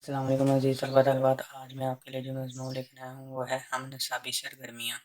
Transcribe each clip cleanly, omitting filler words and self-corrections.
السلام علیکم عزیز طلباء طالبات، آج میں آپ کے لیے جو مضمون لے کے آیا ہوں وہ ہے ہم نصابی سرگرمیاں۔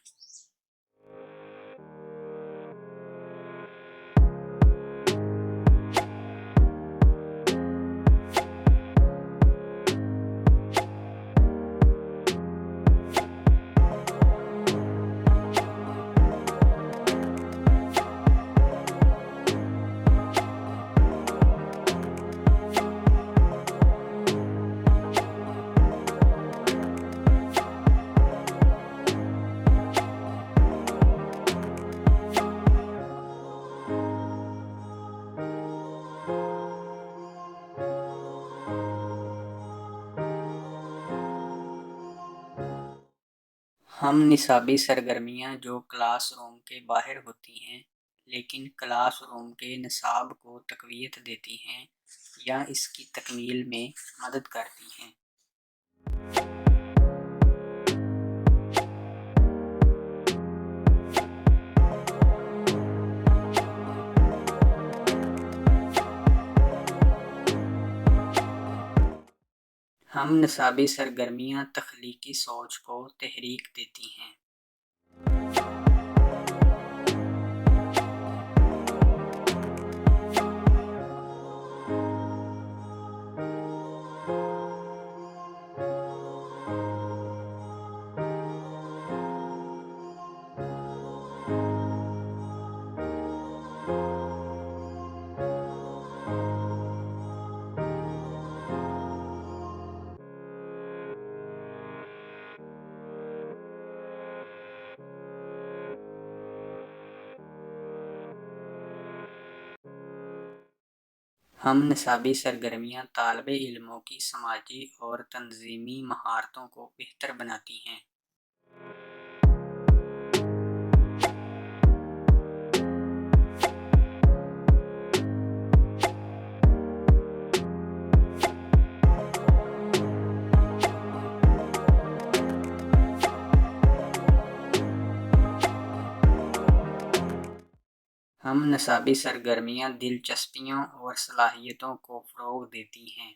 ہم نصابی سرگرمیاں جو کلاس روم کے باہر ہوتی ہیں لیکن کلاس روم کے نصاب کو تقویت دیتی ہیں یا اس کی تکمیل میں مدد کرتی ہیں۔ ہم نصابی سرگرمیاں تخلیقی سوچ کو تحریک دیتی ہیں۔ ہم نصابی سرگرمیاں طالب علموں کی سماجی اور تنظیمی مہارتوں کو بہتر بناتی ہیں۔ ہم نصابی سرگرمیاں دلچسپیوں اور صلاحیتوں کو فروغ دیتی ہیں۔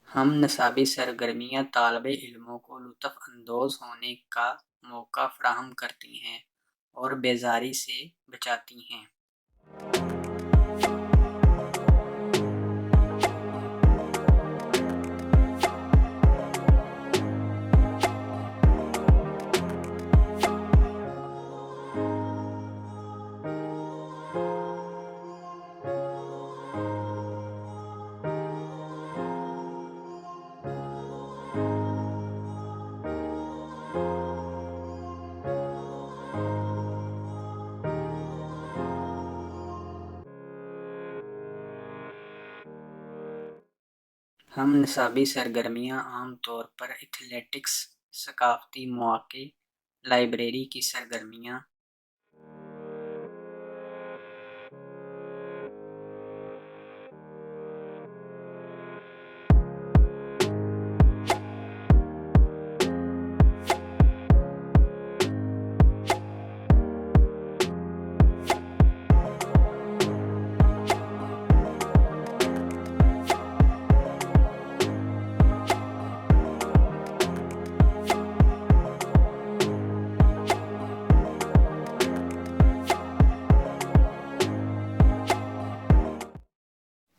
ہم نصابی سرگرمیاں طالب علموں کو لطف اندوز ہونے کا موقع فراہم کرتی ہیں اور بیزاری سے بچاتی ہیں۔ ہم نصابی سرگرمیاں عام طور پر ایتھلیٹکس، ثقافتی مواقع، لائبریری کی سرگرمیاں،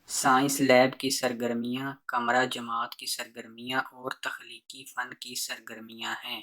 سائنس لیب کی سرگرمیاں، کمرہ جماعت کی سرگرمیاں اور تخلیقی فن کی سرگرمیاں ہیں۔